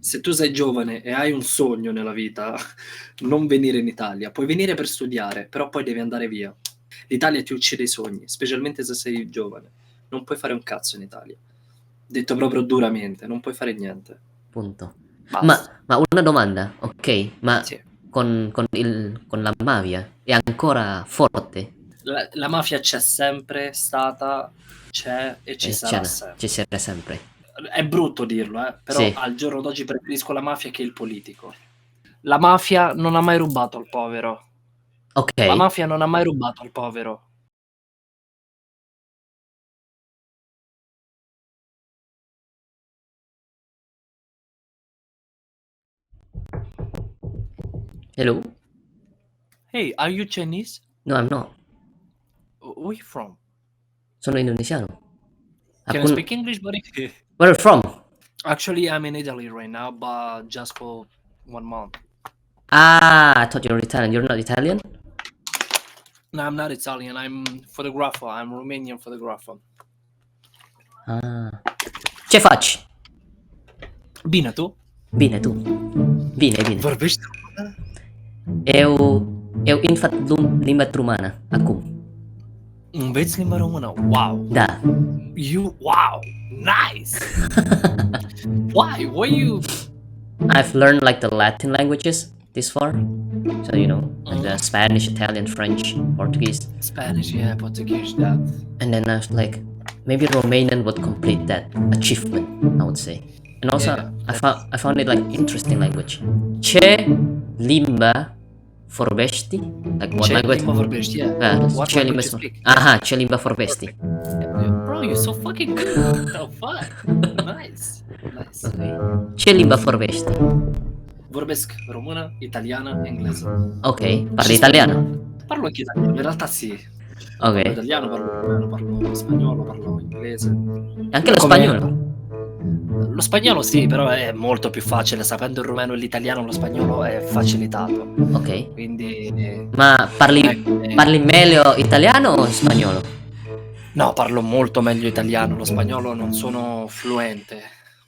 se tu sei giovane e hai un sogno nella vita, non venire in Italia. Puoi venire per studiare, però poi devi andare via. L'Italia ti uccide i sogni, specialmente se sei giovane. Non puoi fare un cazzo in Italia. Detto proprio duramente, non puoi fare niente. Punto. Basta. Ma una domanda, ok? Ma Sì. con la mafia è ancora forte? La mafia c'è sempre stata, c'è e ci sarà Ci sempre. sarà sempre. È brutto dirlo, però Sì, al giorno d'oggi preferisco la mafia che il politico. La mafia non ha mai rubato al povero. La ok. mafia non ha mai rubato al povero. Hello? Hey, are you Chinese? No, I'm not. Where you from? Sono indonesiano. Can I Akun, speak English, buddy? where are you from? Actually, I'm in Italy right now, but just for 1 month. Ah, I thought you were Italian. You're not Italian? No, I'm not Italian. I'm photographer. I'm Romanian photographer. Ah. Ce faci? Bine, tu? Bine, tu. Bine, bine. Vorbești română? Eu infat limba română acum. Înveți limba română? Wow! Da. Wow! Nice! Why? Why you... I've learned like the Latin languages this far. So, like the Spanish, Italian, French, Portuguese. Spanish, yeah, Portuguese, that. And then I was like, maybe Romanian would complete that achievement, I would say. And also, Yeah, I found it like interesting language. Ce limba vorbești? Like what Ce language? limba vorbești? Yeah. What ce language limba you speak? Aha, ce limba vorbești? Bro, you're so fucking good. What the fuck? Nice. Nice. Ok. Ce limba vorbești? Vorbesc română, italiană, engleză. Ok, parli italiano? Parlo anche italiano, in realtà sì. Parlo Ok. italiano, parlo romano, parlo spagnolo, parlo inglese. Anche lo Come- spagnolo? Lo spagnolo sì, però è molto più facile. Sapendo il rumeno e l'italiano, lo spagnolo è facilitato. Ok. Quindi... Ma parli meglio italiano o spagnolo? No, parlo molto meglio italiano. Lo spagnolo non sono fluente.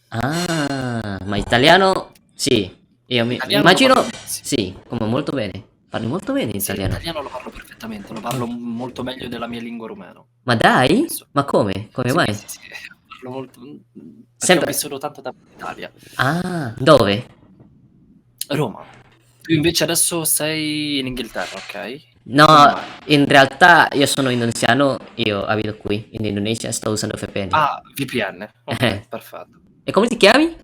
Ah, ma italiano? Sì. Io mi Italiano immagino... lo parlo benissimo. Sì, come molto bene. Parli molto bene Sì, italiano. l'italiano lo parlo perfettamente, lo parlo molto meglio della mia lingua rumeno. Ma dai? Adesso. Ma come? Come Sì, mai? sì, parlo molto... Perché Sempre- ho vissuto tanto tempo in Italia. Ah, dove? Roma. Tu invece adesso sei in Inghilterra, ok? No, Come mai? in realtà io sono indonesiano, io abito qui in Indonesia, sto usando VPN. Ah, VPN. Ok, perfetto. E come ti chiami?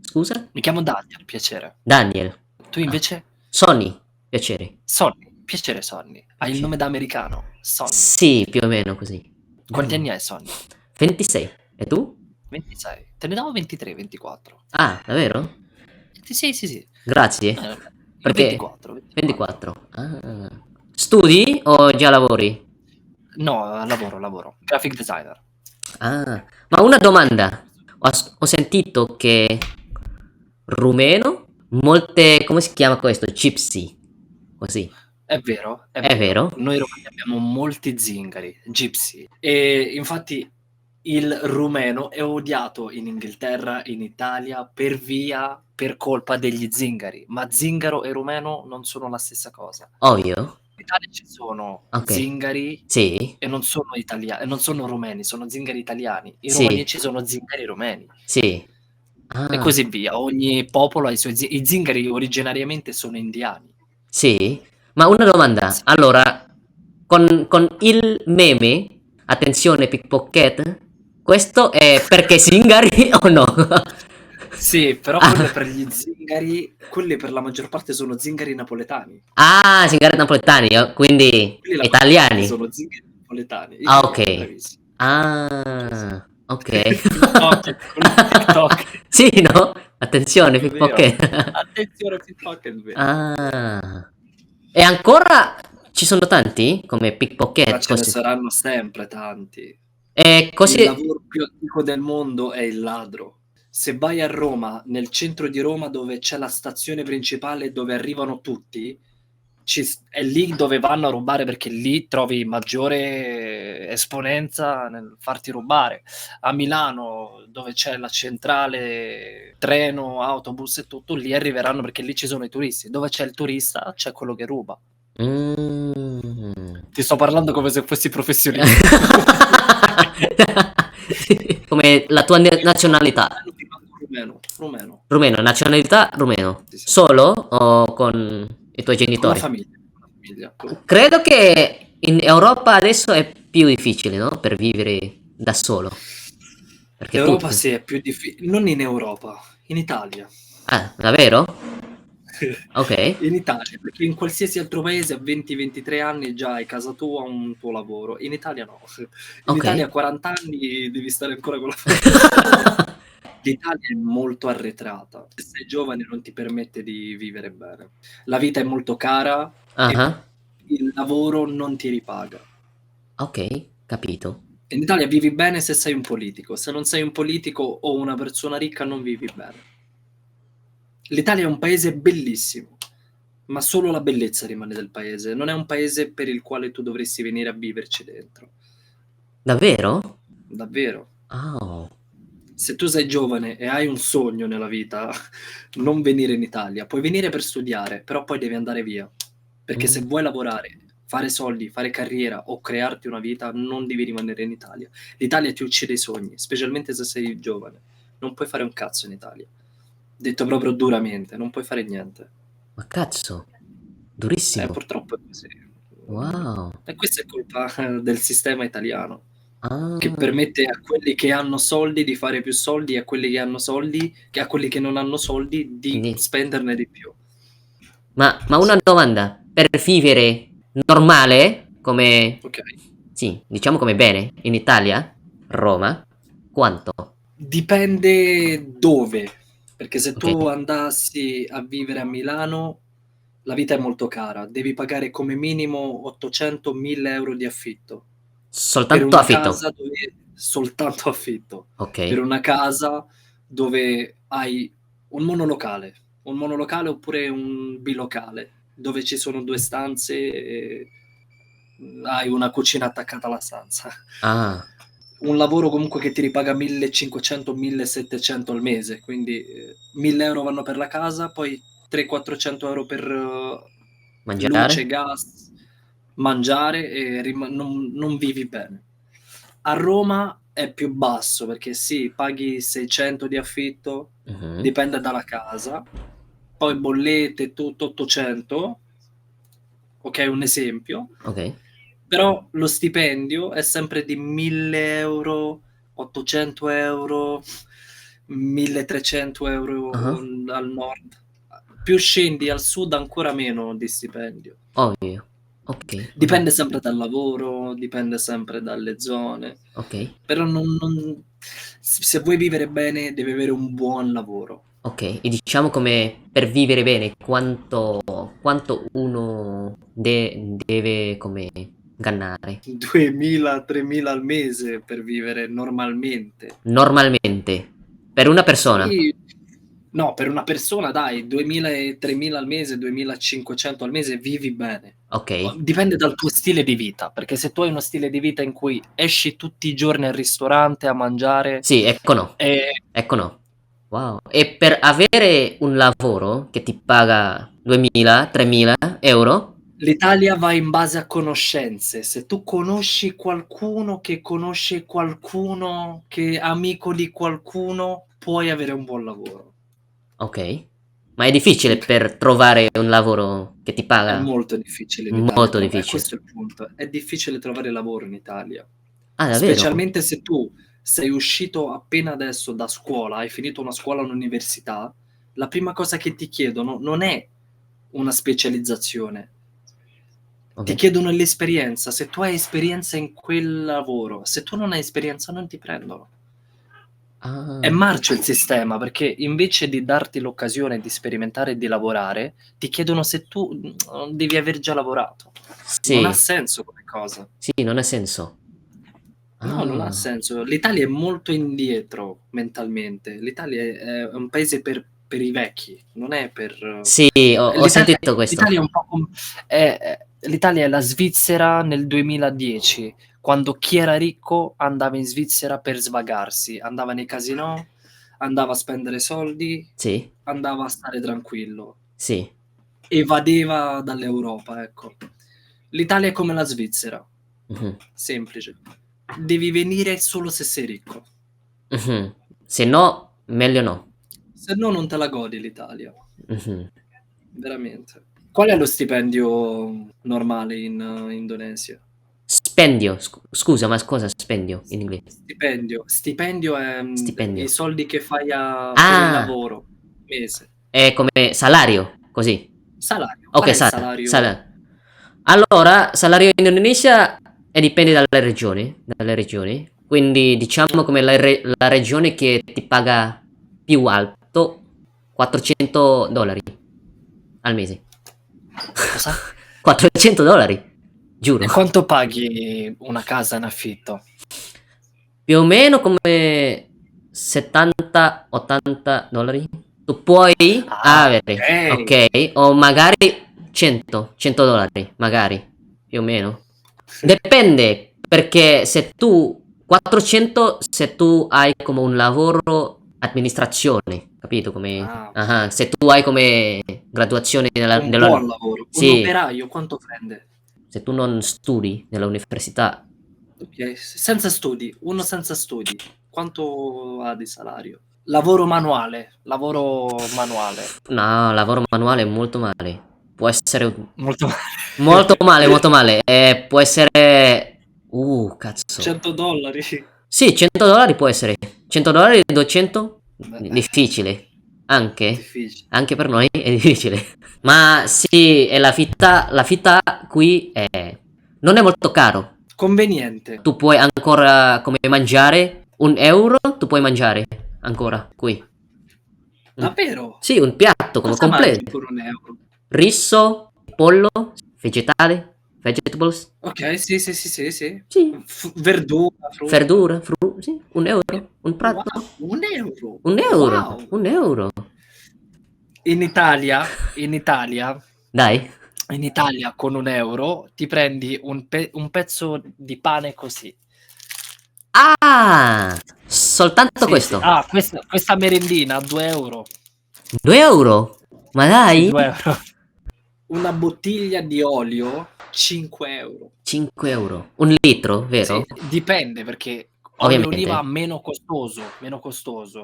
Scusa? Mi chiamo Daniel, piacere. Daniel. Tu invece? Sonny, piacere. Sonny, piacere Sonny. Hai il nome da americano, Sonny. Sì, più o meno così. Quanti anni hai Sonny? 26. E tu? 26. Te ne davo 23, 24. Ah, davvero? Sì, sì, sì. Grazie. Io Perché? 24. 24. Ah. Studi o già lavori? No, lavoro. Graphic designer. Ah, ma una domanda. Ho sentito che rumeno, molte, come si chiama questo? Gypsy. Così. È vero, È vero? Noi romani abbiamo molti zingari, gypsy. E infatti il rumeno è odiato in Inghilterra, in Italia, per colpa degli zingari. Ma zingaro e rumeno non sono la stessa cosa. Ovvio. In Italia ci sono Ok. zingari Sì. e non sono non sono rumeni, sono zingari italiani. I Sì. romanici sono zingari rumeni. Sì. E così via. Ogni popolo ha i suoi i zingari originariamente sono indiani. Sì. Ma una domanda. Sì. Allora, con il meme, attenzione pickpocket, questo è perché zingari o no? Sì, però quelle per gli zingari, quelle per la maggior parte sono zingari napoletani. Ah, zingari napoletani, quindi Quelli la italiani. sono zingari napoletani. Ah, ok. Bravissimo. Ah, ok. TikTok. Sì, no? Attenzione, È vero. pickpocket. Attenzione, pickpocket, è vero. Ah. E ancora ci sono tanti come Ma pickpocket? ce ne Così. saranno sempre tanti. E Il così. lavoro più antico del mondo è il ladro. Se vai a Roma, nel centro di Roma dove c'è la stazione principale dove arrivano tutti, È lì dove vanno a rubare, perché lì trovi maggiore esponenza nel farti rubare. A Milano, dove c'è la centrale treno, autobus e tutto, lì arriveranno perché lì ci sono i turisti. Dove c'è il turista c'è quello che ruba. Ti sto parlando come se fossi professionista. Come la tua nazionalità. Rumeno. Rumeno, nazionalità rumeno. Sì, sì. Solo o con i tuoi Con la genitori? famiglia. Credo che in Europa adesso è più difficile, no? Per vivere da solo. Perché L'Europa tutti... sì, è più difficile. Non in Europa, in Italia. Ah, davvero? Ok. In Italia, perché in qualsiasi altro paese a 20-23 anni già hai casa tua, un tuo lavoro. In Italia no. In Ok. Italia a 40 anni devi stare ancora con la famiglia. L'Italia è molto arretrata. Se sei giovane non ti permette di vivere bene. La vita è molto cara e Ah, il lavoro non ti ripaga. ok, capito. In Italia vivi bene se sei un politico. Se non sei un politico o una persona ricca non vivi bene. L'Italia è un paese bellissimo, ma solo la bellezza rimane del paese. Non è un paese per il quale tu dovresti venire a viverci dentro. Davvero? Davvero. Oh. Se tu sei giovane e hai un sogno nella vita, non venire in Italia. Puoi venire per studiare, però poi devi andare via. Perché se vuoi lavorare, fare soldi, fare carriera o crearti una vita, non devi rimanere in Italia. L'Italia ti uccide i sogni, specialmente se sei giovane. Non puoi fare un cazzo in Italia. Detto proprio duramente, non puoi fare niente. Ma cazzo, durissimo. Purtroppo è così. Wow. E questa è colpa del sistema italiano, Ah, che permette a quelli che hanno soldi di fare più soldi e a quelli che hanno soldi, che a quelli che non hanno soldi di quindi... spenderne di più. Ma una domanda. Per vivere normale, come... Ok. Sì, diciamo come bene, in Italia, Roma, quanto? Dipende dove, perché se Ok. tu andassi a vivere a Milano, la vita è molto cara, devi pagare come minimo 800-1000 euro di affitto. Per Soltanto una affitto. casa dove soltanto affitto, Ok. per una casa dove hai un monolocale oppure un bilocale, dove ci sono 2 stanze e hai una cucina attaccata alla stanza. Ah, Un lavoro comunque che ti ripaga 1500-1700 al mese, quindi 1000 euro vanno per la casa, poi 300-400 euro per luce, mangiare? gas, mangiare e non vivi bene. A Roma è più basso perché sì, paghi 600 di affitto, Mhm. dipende dalla casa, poi bollette e tutto 800, ok, un esempio, Ok. però lo stipendio è sempre di 1000 euro, 800 euro, 1300 euro Ah, al nord. Più scendi al sud ancora meno di stipendio. ovvio. Ok, ok. Dipende sempre dal lavoro, dipende sempre dalle zone, Ok. però se vuoi vivere bene devi avere un buon lavoro. Ok, e diciamo come per vivere bene, quanto uno deve come ganare 2000-3000 al mese per vivere normalmente. normalmente per una persona. Sì, no, per una persona dai, 2000 e 3000 al mese, 2500 al mese vivi bene. Ok, Dipende dal tuo stile di vita, perché se tu hai uno stile di vita in cui esci tutti i giorni al ristorante a mangiare, sì, ecco no, e ecco no. Wow, e per avere un lavoro che ti paga 2000, 3000 euro? l'Italia va in base a conoscenze. Se tu conosci qualcuno che conosce qualcuno che è amico di qualcuno, puoi avere un buon lavoro. Ok, ma è difficile Dipende. per trovare un lavoro che ti È paga molto difficile in Italia molto trovare, difficile. questo è il punto. È difficile trovare lavoro in Italia, Ah, davvero? specialmente se tu sei uscito appena adesso da scuola, hai finito una scuola, un'università, la prima cosa che ti chiedono non è una specializzazione, Ok. ti chiedono l'esperienza. Se tu hai esperienza in quel lavoro, se tu non hai esperienza non ti prendono. È Ah, marcio il sistema, perché invece di darti l'occasione di sperimentare e di lavorare, ti chiedono se tu devi aver già lavorato. Non ha sì, senso come cosa. sì, non ha senso. No, non ha Ah, senso. L'Italia è molto indietro mentalmente. L'Italia è un paese per per i vecchi, non è per... Sì, ho sentito questo. L'Italia è un po' l'Italia è la Svizzera nel 2010, quando chi era ricco andava in Svizzera per svagarsi, andava nei casinò, andava a spendere soldi, Sì, andava a stare tranquillo, sì. evadeva dall'Europa, ecco. L'Italia è come la Svizzera, Mhm, semplice. Devi venire solo se sei ricco, mhm. Se no, meglio no. se no non te la godi l'Italia, Mhm. veramente. Qual è lo stipendio normale in Indonesia? Spendio, scusa, ma cosa spendio in inglese? Stipendio è i Stipendio. soldi che fai per il Ah, lavoro, mese. è come salario, così. Salario, qual Ok, è il salario? Allora, salario in Indonesia dipende dalle regioni. Quindi diciamo come la regione che ti paga più alto, $400 al mese. Cosa? $400, giuro. E quanto paghi una casa in affitto? Più o meno come 70-80 dollari. Tu puoi Ah, avere, ok. ok? O magari 100 dollari, magari, più o meno. Dipende, perché se tu 400 se tu hai come un lavoro amministrazione, capito? Come, Ah, se tu hai come graduazione un buon lavoro. Un sì, operaio quanto prende? se tu non studi nell'università, Ok, senza studi, uno senza studi, quanto ha di salario? Lavoro manuale, no, lavoro manuale è molto male. Può essere molto molto male, molto male. Può essere, cazzo. $100. Sì, $100 può essere. $100, 200? Beh, Difficile. Anche. difficile. Anche per noi è difficile. Ma sì, e la vita qui non è molto caro. Conveniente. Tu puoi ancora come mangiare €1, tu puoi mangiare ancora qui. Davvero? Sì, un piatto come Cosa mangi completo. con €1? Riso, pollo, vegetables. Ok, sì, sì, sì, sì, sì. Sì, Verdura, frutta. verdura, sì, €1, un prato. Wow, €1. Un euro, Wow. un euro. In Italia, in Italia, Dai. in Italia con €1 ti prendi un pezzo di pane così. Ah, soltanto Sì, sì. questo. Ah, questa merendina, €2. 2 euro? Ma Sì, dai? €2. Una bottiglia di olio, €5. 5 euro. Un litro, Sì, vero? dipende perché olio oliva Ovviamente. meno costoso,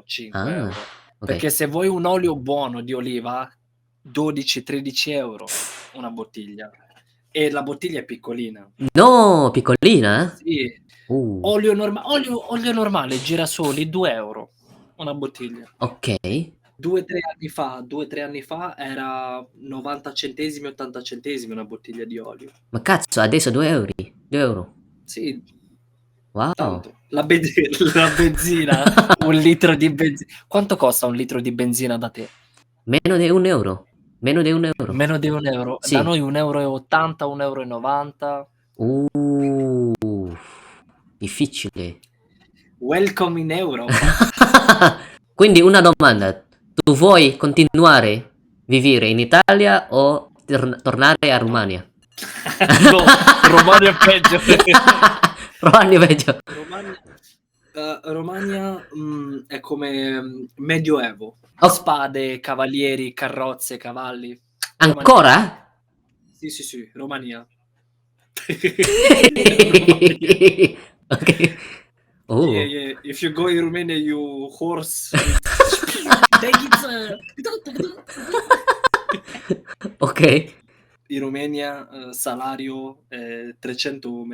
€5. Ah, ok. Perché se vuoi un olio buono di oliva, 12-13 € una bottiglia. E la bottiglia è piccolina. No, piccolina? Sì. Uh, Olio normale, girasoli, €2 una bottiglia. ok. 2, 3 anni fa era 90 centesimi, 80 centesimi una bottiglia di olio. Ma cazzo, adesso 2 euro. 2 euro. Sì, Wow. tanto. La benzina, un litro di benzina. Quanto costa un litro di benzina da te? Meno di 1 euro. Meno di 1 euro. Meno di €1. Da Sì. noi 1,80 €, 1,90 €. Uh, difficile. Welcome in Europa. Quindi una domanda. Tu vuoi continuare a vivere in Italia o tornare a Romania? No, Romania è peggio. Romania è peggio. Romania, è come, medioevo. Oh, Spade, cavalieri, carrozze, cavalli. Romania. ancora? Sì, sì, sì, Romania. Romania. Ok. Yeah, Oh, yeah. If you go in Romania, you horse. Take it. ok. In Romania, salario, 300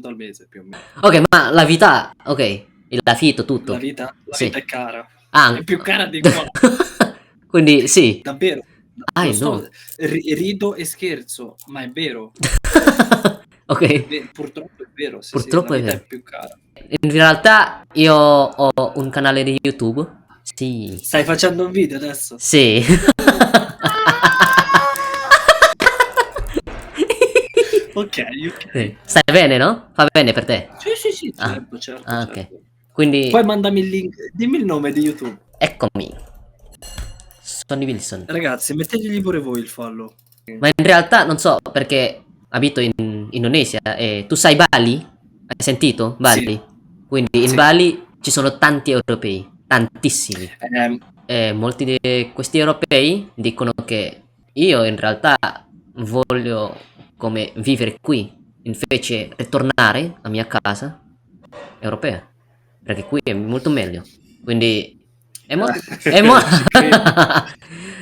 al mese più o meno. Ok, ma la vita, ok, l'affitto, La tutto. vita la Sì. vita è cara. Ah, È più cara di qua. quindi sì. Davvero. Ah, Non sto no. rido e scherzo, ma è vero. Ok, Purtroppo è vero, sì, sì, la purtroppo è vita vero. è più cara. In realtà io ho un canale di YouTube. Sì. Stai facendo un video adesso? Sì. Okay, Sì. okay. Stai bene, no? Fa bene per te? Sì, sì, sì, Ah, certo, certo, ah, ok. certo. Quindi, Poi mandami il link, dimmi il nome di YouTube. eccomi. Sonny Wilson. Ragazzi, mettetegli pure voi il fallo. Ma in realtà non so perché abito in Indonesia e tu sai Bali? Hai sentito Bali? Sì. Quindi in Sì. Bali ci sono tanti europei, tantissimi. E molti di questi europei dicono che io in realtà voglio come vivere qui, invece ritornare a mia casa europea, perché qui è molto meglio. Quindi è molto... Ci credo.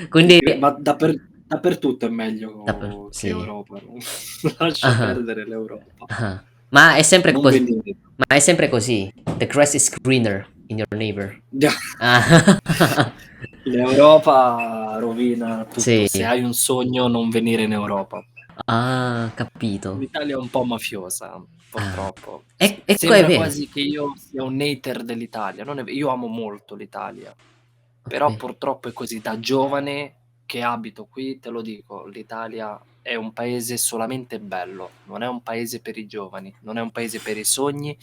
Quindi... Ma dappertutto è meglio che sì. Europa. Lascia perdere l'Europa. Ma è sempre Non così. venire. Ma è sempre così. The grass is greener in your neighbor. L'Europa rovina tutto. Sì. Se hai un sogno, non venire in Europa. Ah, capito. L'Italia è un po' mafiosa, purtroppo. E Sembra è vero. quasi che io sia un hater dell'Italia. Io amo molto l'Italia. Però Ok. purtroppo è così. Da giovane che abito qui, te lo dico, l'Italia è un paese solamente bello. Non è un paese per i giovani, non è un paese per i sogni.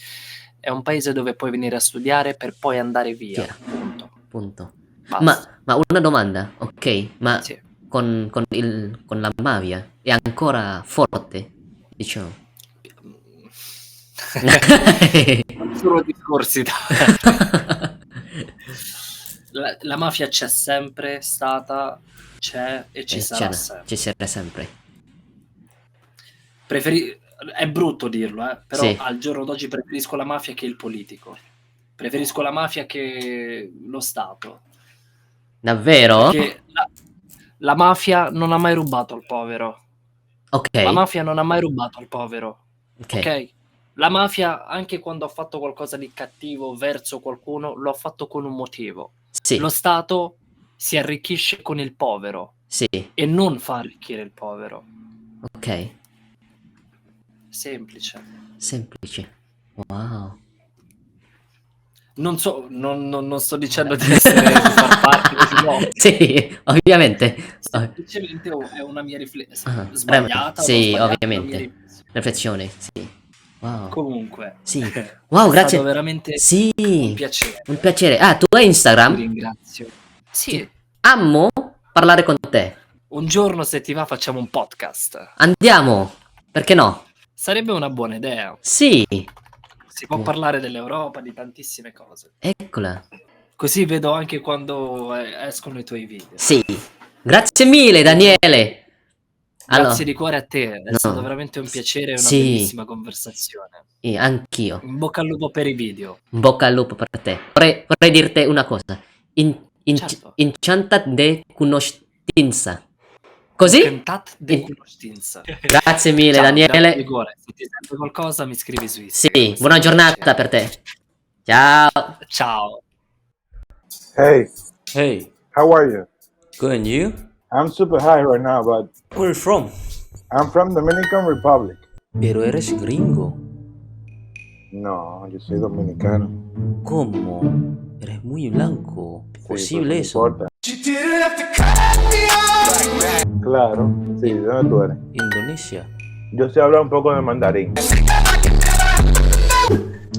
È un paese dove puoi venire a studiare per poi andare via. Chiaro. Punto. Basta. Ma una domanda, ok? Ma Sì. con la mafia è ancora forte, diciamo. Non sono discorsi la mafia c'è sempre stata, c'è e ci sarà sempre. Ci sarà sempre. È brutto dirlo, però Sì. al giorno d'oggi preferisco la mafia che il politico. Preferisco la mafia che lo Stato. Davvero? Perché la mafia non ha mai rubato al povero. Ok. La mafia non ha mai rubato al povero. Ok. Ok? La mafia, anche quando ha fatto qualcosa di cattivo verso qualcuno, lo ha fatto con un motivo. Sì. Lo Stato si arricchisce con il povero. Sì. E non fa arricchire il povero. Ok. Semplice. Wow. Non sto dicendo di far parte no. Sì, ovviamente. Semplicemente è una mia riflessione sbagliata. Sì, ovviamente. Riflessione, sì. Wow. Comunque. Sì. Wow, grazie. È stato veramente un piacere. Un piacere. Ah, tu hai Instagram? Ti ringrazio. Sì. Amo parlare con te. Un giorno, se ti va, facciamo un podcast. Andiamo. Perché no? Sarebbe una buona idea. Sì. Si può parlare dell'Europa, di tantissime cose. Eccola. Così vedo anche quando escono i tuoi video. Sì. Grazie mille, Daniele. Grazie di cuore a te. È stato veramente un piacere e una bellissima conversazione. Anch'io. In bocca al lupo per i video. In bocca al lupo per te. Vorrei dirti una cosa. Certo. Inciantat de conoscenza. Così? Inciantat de conoscenza. Grazie mille, Ciao, Daniele. grazie di cuore. Se ti serve qualcosa, mi scrivi su Instagram. Sì, buona giornata per te. Ciao. Ciao. Hey, How are you? good, and you? I'm super high right now, but Where are you from? I'm from Dominican Republic. Pero eres gringo. No, yo soy dominicano. ¿Cómo? Eres muy blanco. Sí, ¿Posible pues, eso? no importa. Claro, sí, ¿de dónde tú eres? Indonesia. Yo sé hablar un poco de mandarín.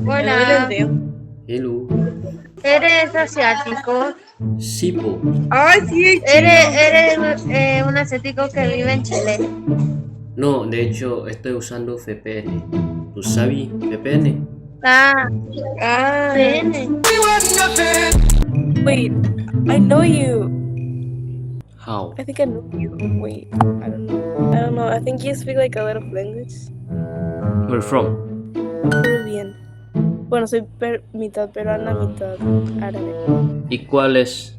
Hola, Hello. ¿eres asiático? Sipo. ¿Eres un asiático que vive en Chile? No, de hecho estoy usando VPN. ¿Tú sabes VPN? Ven. Wait, I know you. How? I think I know you. Wait, I don't know. I think you speak like a lot of language. Where are you from? Peruvian. Bueno, soy mitad peruana, mitad árabe. ¿Y cuál es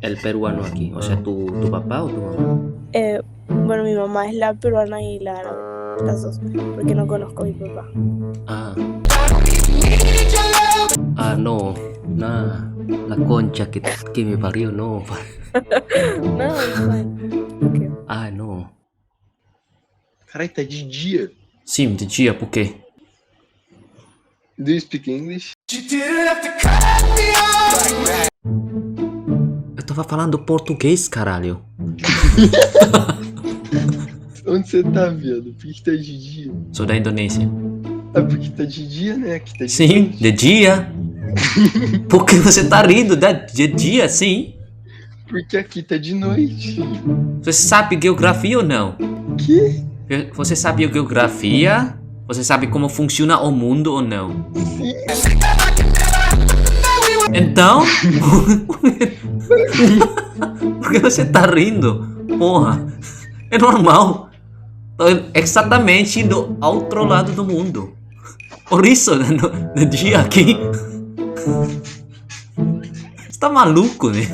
el peruano aquí? O sea, ¿tu papá o tu mamá? Bueno, mi mamá es la peruana y la árabe. Las dos. Porque no conozco a mi papá. No. Nah, la concha que me parió, no. No, it's fine. Okay. No. Caralho, de dia. Sim, de dia, por quê? Do you speak English? Eu tava falando português, caralho. Onde você tá, viado? Por que tá de dia? Sou da Indonésia. Ah, porque tá de dia, né? Aqui tá de Sim, noite. de dia. Por que você tá rindo? De dia, sim. Porque aqui tá de noite. Você sabe geografia ou não? Que? Você sabe geografia? Você sabe como funciona o mundo ou não? Então? Por que você tá rindo? Porra, é normal. Tô exatamente do outro lado do mundo. Por isso, no dia aqui. Você tá maluco, né?